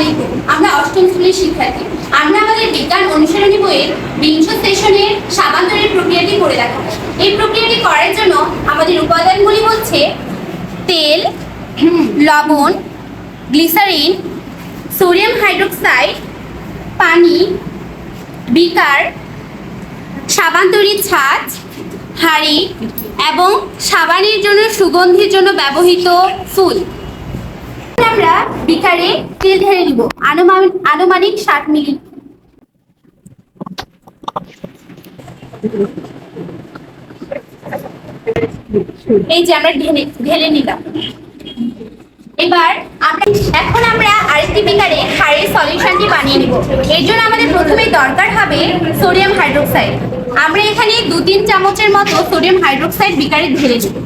আলাইকুম। আমরা অষ্টম শ্রেণীর শিক্ষার্থী। আমরা আমাদের বিজ্ঞান অনুসরণী বইয়ের বিংশ সেশনের সাবান তৈরির প্রক্রিয়াটি করে দেখাবো। এই প্রক্রিয়াটি করার জন্য আমাদের উপাদানগুলি হচ্ছে তেল, লবণ, গ্লিসারিন, সোডিয়াম হাইড্রোক্সাইড, পানি, বিকার, সাবান তৈরির ছাঁচ, হাঁড়ি এবং সাবানের জন্য সুগন্ধির জন্য ব্যবহৃত ফুল। আমরা বিকারে তেল ঢেলে নিব আনুমানিক 60 মিলি। এই যে আমরা ঢেলে নিলাম। এখন আমরা আরেকটি বিকারে ক্ষারের সলিউশনটি বানিয়ে নিব। এর জন্য আমাদের প্রথমে দরকার হবে সোডিয়াম হাইড্রোক্সাইড। আমরা এখানে 2-3 চামচের মতো সোডিয়াম হাইড্রোক্সাইড বিকারে ঢেলে দেব।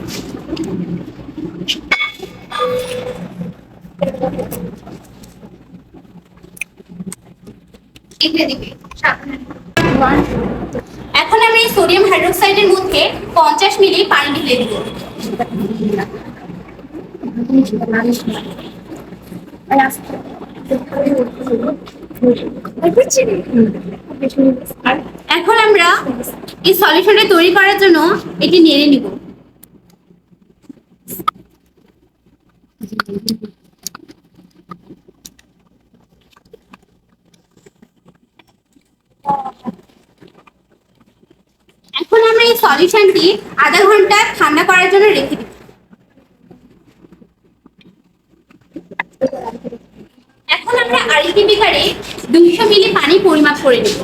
এখন আমি এই সোডিয়াম হাইড্রোক্সাইডের মধ্যে 50 মিলি পানি ঢেলে দিব। এখন আমরা এই সলিউশনটা তৈরি করার জন্য এটি নেড়ে নিব। এখন আমরা এই সলিউশনটি আধা ঘন্টা ঠান্ডা করার জন্য রেখে দিব। এখন আমরা আরেকটি বিকারে 200 মিলি পানি পরিমাপ করে নেব।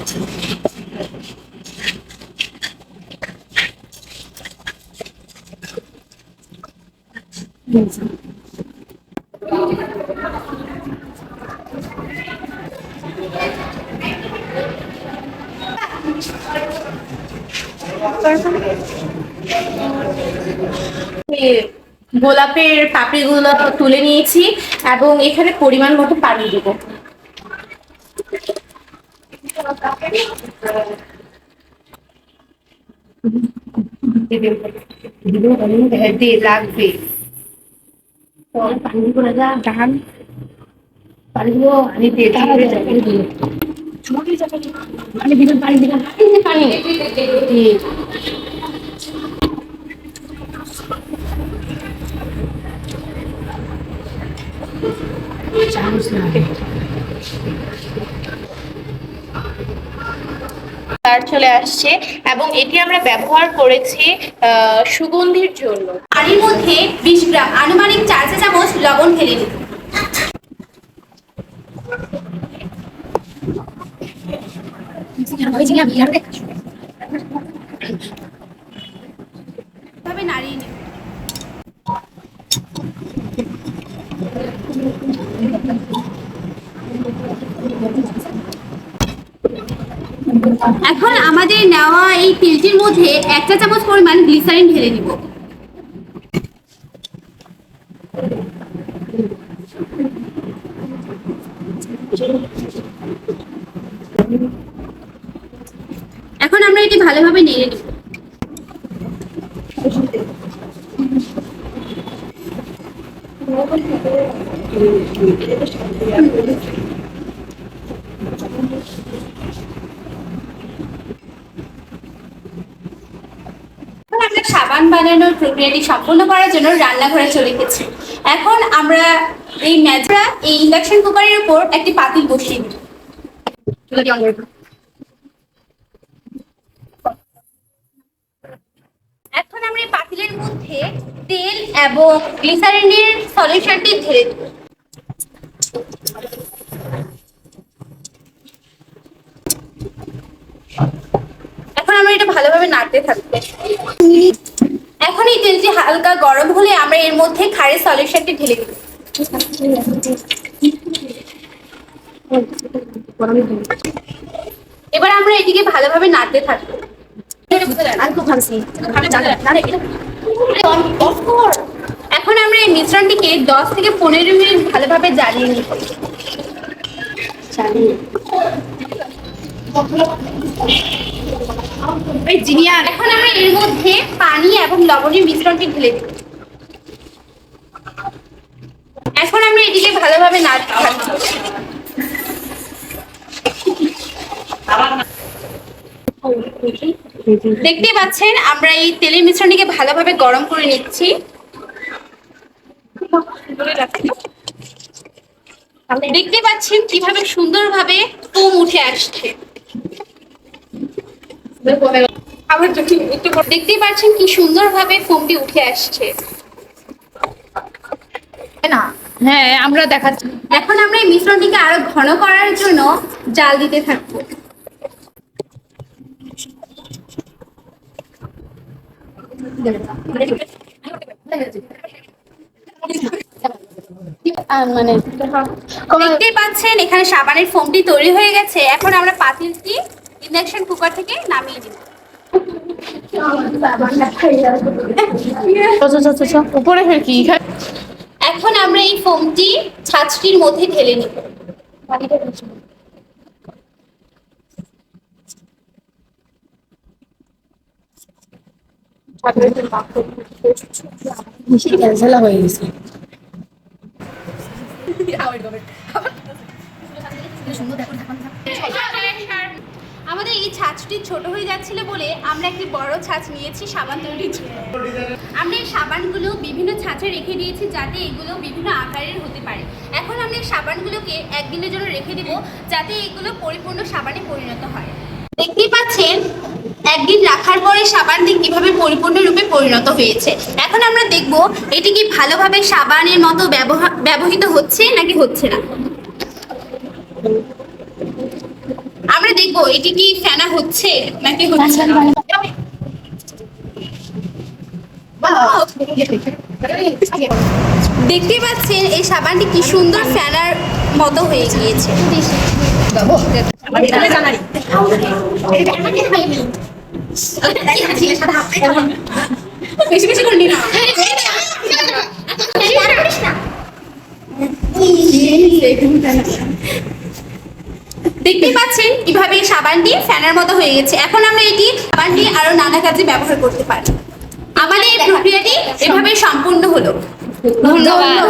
গোলাপের পাপড়িগুলো তুলে নিয়েছি এবং এখানে পরিমাণ মতো পানি দেব। লাগবে পানিগুলো ডান পানিগুলো আমি পানি দিবেন পানি দিবেন পানি তার চলে আসছে এবং এটি আমরা ব্যবহার করেছি সুগন্ধির জন্য। আর এর মধ্যে 20 গ্রাম আনুমানিক 4 চা চামচ লবণ ঢেলে দিন। তবে নাড়িয়ে নিন। এখন আমাদের নেওয়া এই তেলটির মধ্যে 1 চা চামচ পরিমাণ গ্লিসারিন ঢেলে দিব। এখন আমরা এটি ভালোভাবে নেড়ে নিব। আমরা সাবান বানানোর প্রক্রিয়াটি সম্পূর্ণ করার জন্য রান্নাঘরে চলে গেছি। এখন আমরা এই ইন্ডাকশন কুকারের উপর একটি পাতিল বসিয়ে দিই। এখন আমরা এই পাতিলের মধ্যে তেল এবং গ্লিসারিনের সলিউশনটি ঢেলে দেব। এখন আমরা এটা ভালোভাবে নাড়তে থাকবো। এখন এই তেলটি হালকা গরম হলে আমরা এর মধ্যে ক্ষারের সলিউশনটি ঢেলে দেব। এবার আমরা এটিকে ভালোভাবে নাড়তে থাকবো। এখন আমরা এই মিশ্রণটিকে 10 থেকে 15 মিনিট ভালোভাবে জ্বালিয়ে নিব। এখন আমরা এর মধ্যে পানি এবং লবণের মিশ্রণটি ঢেলে দেব। এখন আমরা এটিকে ভালোভাবে নাড়তে থাকবো। দেখতে পাচ্ছেন আমরা এই তেলের মিশ্রণটিকে ভালোভাবে গরম করে নিচ্ছি। দেখতে পাচ্ছেন কিভাবে সুন্দরভাবে ফোম উঠে আসছে। দেখতে পাচ্ছেন কি সুন্দরভাবে ফোমটি উঠে আসছে। না, হ্যাঁ আমরা দেখাচ্ছি। এখন আমরা এই মিশ্রণটিকে আরো ঘন করার জন্য জাল দিতে থাকবো। মানে দেখতেই পাচ্ছেন এখানে সাবানের ফোমটি তৈরি হয়ে গেছে। এখন আমরা পাতিলটি ইন্ডাকশন কুকার থেকে নামিয়ে দিব। উপরে ফের কি এখন আমরা এই ফোমটি ছাঁচটির মধ্যে ঢেলে নিব। ক্যান্সেল হয়ে গেছে। আমাদের এই ছাঁচটি ছোট হয়ে যাচ্ছিল বলে আমরা একটি বড় ছাঁচ নিয়েছি সাবান তৈরির জন্য। আমরা এই সাবানগুলো বিভিন্ন ছাঁচে রেখে দিয়েছি যাতে এগুলো বিভিন্ন আকারের হতে পারে। এখন আমরা এই সাবানগুলোকে একদিনের জন্য রেখে দিব যাতে এগুলো পরিপূর্ণ সাবানে পরিণত হয়। দেখতেই পাচ্ছেন একদিন রাখার পরে সাবানটি কিভাবে পরিপূর্ণরূপে পরিণত হয়েছে। এখন আমরা দেখব এটি কি ভালোভাবে সাবানের মতো ব্যবহৃত হচ্ছে নাকি হচ্ছে না। আমরা দেখব এটি কি ফেনা হচ্ছে নাকি হচ্ছে না। দেখতে পাচ্ছেন এই সাবানটি কি সুন্দর ফেনার মতো হয়ে গিয়েছে। বেশি বেশি করে নিন। দেখতে পাচ্ছেন কিভাবে এই সাবানটি ফ্যানের মতো হয়ে গেছে। এখন আমরা এটি সাবানটি আরো নানা কাজে ব্যবহার করতে পারি। আমাদের এই প্রক্রিয়াটি এভাবে সম্পূর্ণ হলো। ধন্যবাদ।